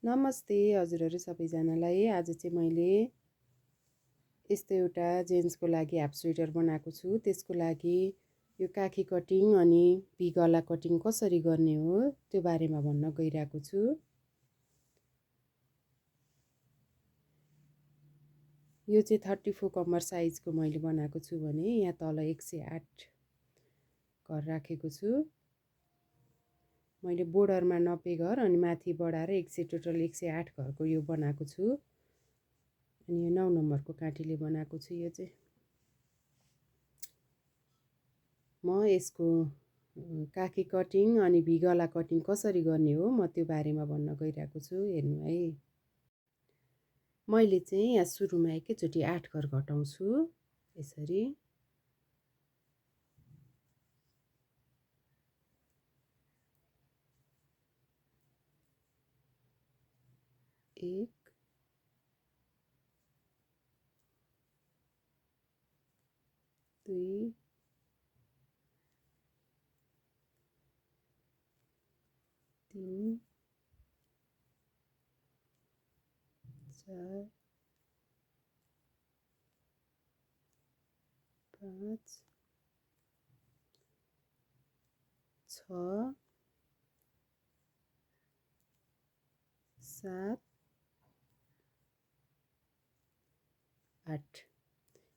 नमस्ते हजुरहरू सबैजनालाई। आज चाहिँ मैले यस्तो एउटा जेन्ट्सको लागि हाफ स्वेटर बनाएको छु। त्यसको लागि यो काखी कटिङ अनि भी गला कटिङ कसरी गर्ने हो त्यो बारेमा भन्न गइरहेको छु। यो चाहिँ 34 कम्मर साइजको मैले बनाएको छु भने यहाँ तल 108 घर राखेको छु। मैले बोर्डरमा 90 घर अनि माथि बढाएर टोटल 108 घरको यो बनाएको छु। अनि यो 9 नम्बरको काँटीले बनाएको छु। यो चाहिँ म यसको काखी कटिङ अनि भी गला कटिङ कसरी गर्ने हो म त्यो बारेमा भन्न गइरहेको छु। हेर्नु है, मैले चाहिँ यहाँ सुरुमा एकैचोटि 8 घर घटाउँछु। यसरी 1 2 3 4 5 6 7 8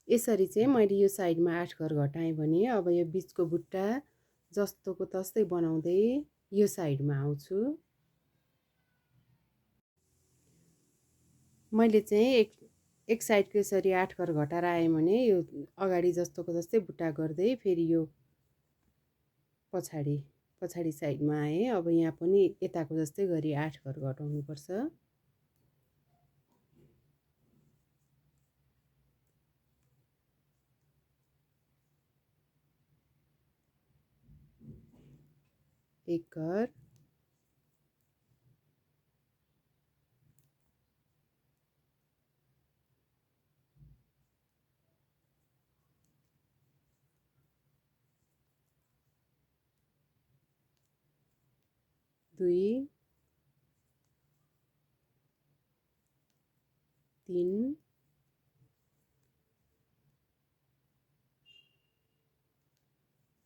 यसरी चाहिँ मैले यो साइडमा 8 घर घटाएँ भने अब यो बिचको बुट्टा जस्तोको तस्तै बनाउँदै यो साइडमा आउँछु। मैले चाहिँ एक साइडको यसरी 8 घर घटाएर आएँ भने यो अगाडि जस्तोको जस्तै बुट्टा गर्दै फेरि यो पछाडि साइडमा आएँ। अब यहाँ पनि यताको जस्तै गरी 8 घर घटाउनुपर्छ। एक घर, दुई, 3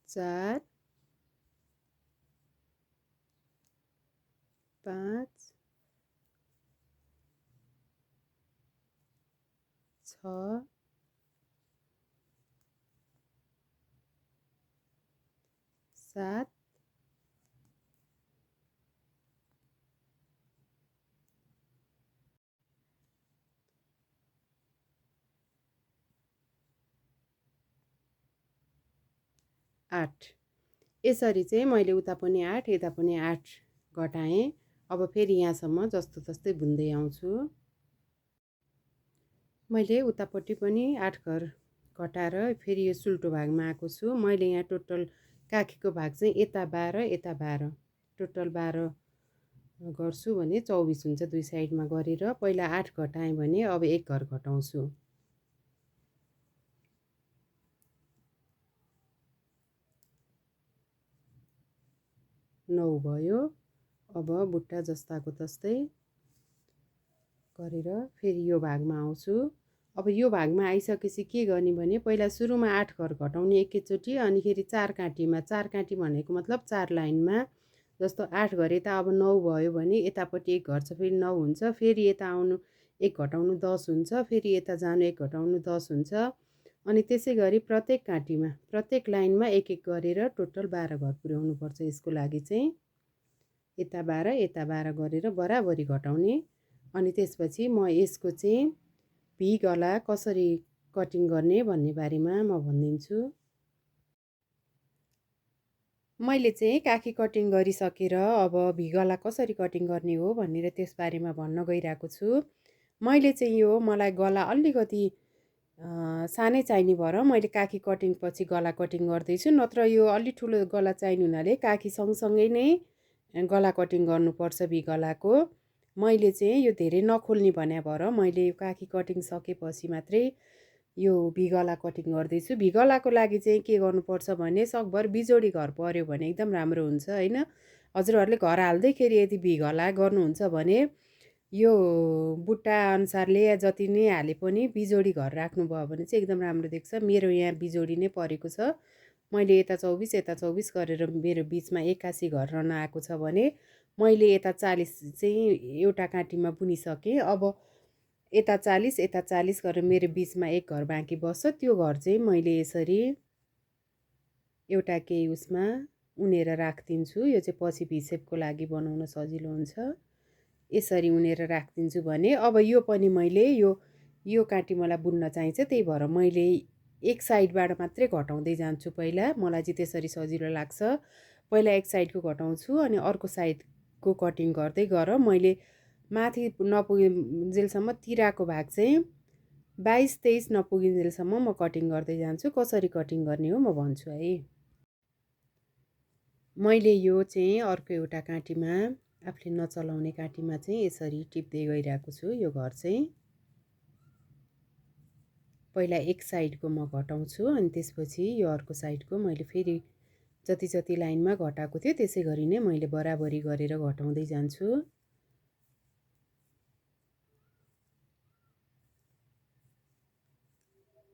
4 5 6 7 8 यसरी चाहिँ मैले उता पनि 8 यता पनि 8 घटाएँ। अब फेरि यहाँसम्म जस्तो तस्तै बुन्दै आउँछु। मैले उतापट्टि पनि 8 घर घटाएर फेरि यो सुल्टो भागमा आएको छु। मैले यहाँ टोटल काखीको भाग चाहिँ यता 12 यता 12 टोटल 12 गर्छु भने 24 हुन्छ दुई साइडमा गरेर। पहिला 8 घटाएँ भने अब 1 घर घटाउँछु। 9 भयो। अब बुट्टा जस्ताको तस्तै गरेर फेरि यो भागमा आउँछु। अब यो भागमा आइसकेपछि के गर्ने भने पहिला सुरुमा 8 घर घटाउने एकैचोटि, अनिखेरि 4 काँटीमा। 4 काँटी भनेको मतलब 4 लाइनमा। जस्तो 8 घर यता अब 9 भयो भने यतापट्टि 1 घट्छ फेरि 9 हुन्छ। फेरि यता आउनु 1 घटाउनु 10 हुन्छ। फेरि यता जानु 1 घटाउनु 10 हुन्छ। अनि त्यसै गरी प्रत्येक काँटीमा प्रत्येक लाइनमा 1 गरेर टोटल 12 घर पुर्याउनुपर्छ। यसको लागि चाहिँ यता 12 यता 12 गरेर बराबरी घटाउने। अनि त्यसपछि म यसको चाहिँ भी गला कसरी कटिङ गर्ने भन्ने बारेमा म भनिदिन्छु। मैले चाहिँ काखी कटिङ गरिसकेर अब भी गला कसरी कटिङ गर्ने हो भनेर त्यसबारेमा भन्न गइरहेको छु। मैले चाहिँ यो मलाई गला अलिकति सानै चाहिने भएर मैले काखी कटिङ पछि गला कटिङ गर्दैछु। नत्र यो अलि ठुलो गला चाहिने हुनाले काखी सँगसँगै नै गला कटिङ गर्नुपर्छ भी गलाको। मैले चाहिँ यो धेरै नखोल्ने भने भएर मैले यो काखी कटिङ सकेपछि मात्रै यो भी गला कटिङ गर्दैछु। भी गलाको लागि चाहिँ के गर्नुपर्छ भने सकभर बिजोडी घर पऱ्यो भने एकदम राम्रो हुन्छ होइन। हजुरहरूले घर हाल्दैखेरि यदि भी गला गर्नुहुन्छ भने यो बुट्टा अनुसारले जति नै हाले पनि बिजोडी घर राख्नुभयो भने चाहिँ एकदम राम्रो देख्छ। मेरो यहाँ बिजोडी नै परेको छ। मैले यता 24 यता 24 गरेर मेरो बिचमा 81 घर रन आएको छ भने मैले यता 40 चाहिँ एउटा काँटीमा बुनिसकेँ। अब यता 40 यता 40 गरेर मेरो बिचमा एक घर बाँकी बस्छ। त्यो घर चाहिँ मैले यसरी एउटा केही उसमा उनेर राखिदिन्छु। यो चाहिँ पछि भिसेपको लागि बनाउन सजिलो हुन्छ। यसरी उनेर राखिदिन्छु भने अब यो पनि मैले यो काँटी मलाई बुन्न चाहिन्छ, त्यही भएर मैले एक साइडबाट मात्रै घटाउँदै जान्छु। पहिला मलाई चाहिँ त्यसरी सजिलो लाग्छ। पहिला एक साइडको घटाउँछु अनि अर्को साइडको कटिङ गर्दै गर मैले माथि नपुगिन्जेलसम्म तिराको भाग चाहिँ 22-23 नपुगिन्जेलसम्म म कटिङ गर्दै जान्छु। कसरी कटिङ गर्ने हो म भन्छु है। मैले यो चाहिँ अर्को एउटा काँटीमा आफूले नचलाउने काँटीमा चाहिँ यसरी टिप्दै गइरहेको छु। यो घर चाहिँ पहिला एक साइडको म घटाउँछु अनि त्यसपछि यो अर्को साइडको मैले फेरि जति जति लाइनमा घटाएको थियो त्यसै गरी नै मैले बराबरी गरेर घटाउँदै जान्छु।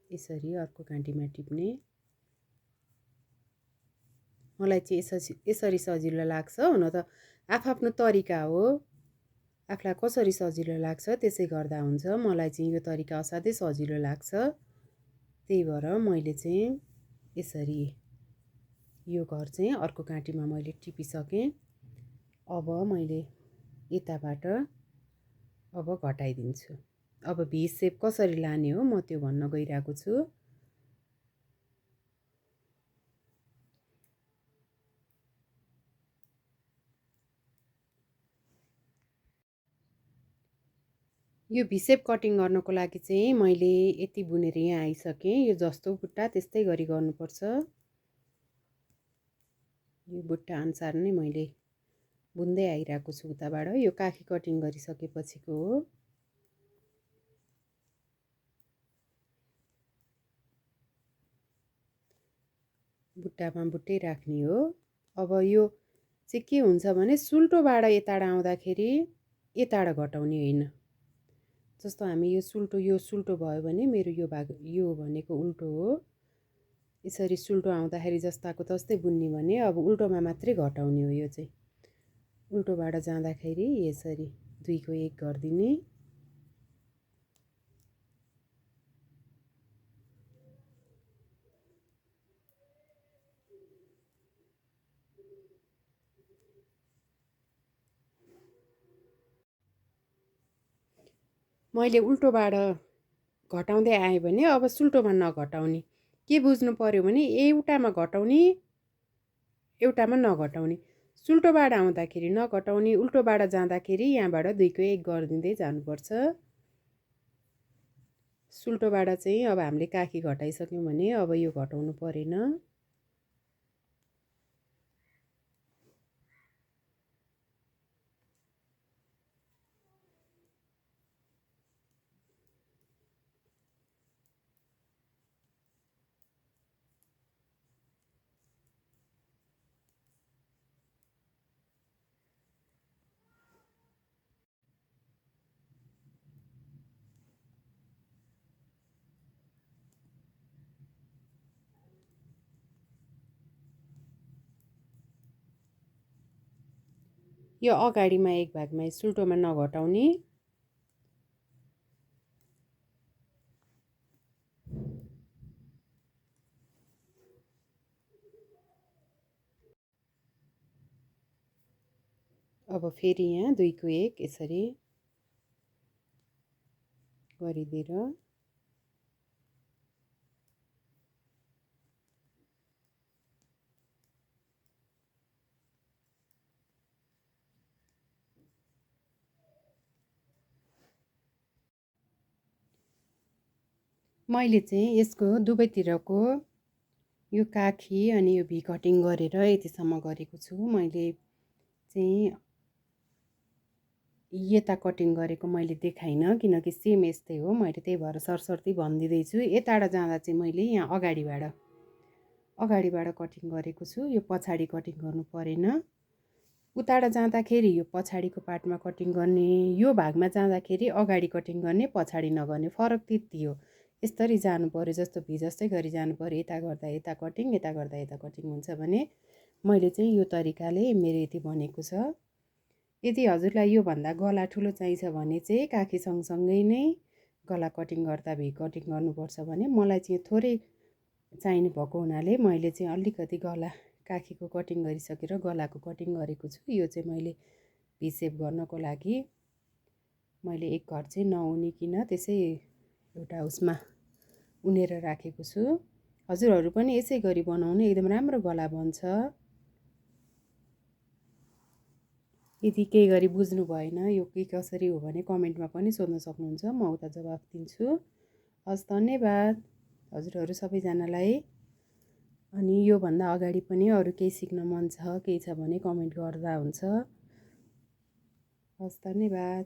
यसरी अर्को काँटीमा टिप्ने। मलाई चाहिँ यसरी सजिलो लाग्छ। हुन त आफ्नो तरिका हो, आफूलाई कसरी सजिलो लाग्छ त्यसै गर्दा हुन्छ। मलाई चाहिँ यो तरिका असाध्यै सजिलो लाग्छ, त्यही भएर मैले चाहिँ यसरी यो घर चाहिँ अर्को काँटीमा मैले टिपिसकेँ। अब मैले यताबाट अब घटाइदिन्छु। अब भी सेप कसरी लाने हो म त्यो भन्न गइरहेको छु। यो भिसेप कटिङ गर्नको लागि चाहिँ मैले यति बुनेर यहाँ आइसकेँ। यो जस्तो बुट्टा त्यस्तै गरी गर्नुपर्छ। यो बुट्टा अनुसार नै मैले बुन्दै आइरहेको छु उताबाट। यो काखी कटिङ गरिसकेपछिको हो। बुट्टामा बुट्टै राख्ने हो। अब यो चाहिँ के हुन्छ भने सुल्टोबाट यताबाट आउँदाखेरि यताबाट घटाउने होइन। जस्तो हामी यो सुल्टो भयो भने मेरो यो भाग यो भनेको उल्टो हो। यसरी सुल्टो आउँदाखेरि जस्ताको तस्तै बुन्ने भने अब उल्टोमा मात्रै घटाउने हो। यो चाहिँ उल्टोबाट जाँदाखेरि यसरी 2 को 1 गरिदिने। मैले उल्टोबाट घटाउँदै आएँ भने अब सुल्टोमा नघटाउने। के बुझ्नु पर्यो भने एउटामा घटाउने एउटामा नघटाउने। सुल्टोबाट आउँदाखेरि नघटाउने, उल्टोबाट जाँदाखेरि यहाँबाट 2 को 1 गरिदिँदै जानुपर्छ। सुल्टोबाट चाहिँ अब हामीले काखी घटाइसक्यौँ भने अब यो घटाउनु परेन। यो अगाडिमा एक भागमा सुल्टोमा नघटाउने। अब फेरि यहाँ 2 को 1 यसरी गरिदिएर मैले चाहिँ यसको दुवैतिरको यो काखी अनि यो भी कटिङ गरेर यतिसम्म गरेको छु। मैले चाहिँ यता कटिङ गरेको मैले देखाइनँ किनकि सेम यस्तै हो। मैले त्यही भएर सरसर्ती भनिदिँदैछु। यताबाट जाँदा चाहिँ मैले यहाँ अगाडिबाट कटिङ गरेको छु। यो पछाडि कटिङ गर्नु परेन। उताबाट जाँदाखेरि यो पछाडिको पार्टमा कटिङ गर्ने, यो भागमा जाँदाखेरि अगाडि कटिङ गर्ने, पछाडि नगर्ने, फरक त्यति हो। यसरी जानु पऱ्यो, जस्तो जस्तै गरी जानु पऱ्यो। यता गर्दा यता कटिङ, यता गर्दा यता कटिङ हुन्छ भने मैले चाहिँ यो तरिकाले मेरो यति बनेको छ। यदि हजुरलाई योभन्दा गला ठुलो चाहिन्छ भने चाहिँ काखी सँगसँगै नै गला कटिङ गर्दा भी कटिङ गर्नुपर्छ भने मलाई चाहिँ थोरै चाहिने भएको हुनाले मैले चाहिँ अलिकति गला काखीको कटिङ गरिसकेर गलाको कटिङ गरेको छु। यो चाहिँ मैले भी सेप गर्नको लागि मैले एक घर चाहिँ नउनिकन त्यसै एउटा उसमा उनेर राखेको छु। हजुरहरू पनि यसै गरी बनाउनु, एकदम राम्रो गला बन्छ। यदि केही गरी बुझ्नु भएन यो के कसरी हो भने कमेन्टमा पनि सोध्न सक्नुहुन्छ, म उता जवाफ दिन्छु। हस्, धन्यवाद हजुरहरू सबैजनालाई। अनि योभन्दा अगाडि पनि अरू केही सिक्न मन छ, केही छ भने कमेन्ट गर्दा हुन्छ। हस्, धन्यवाद।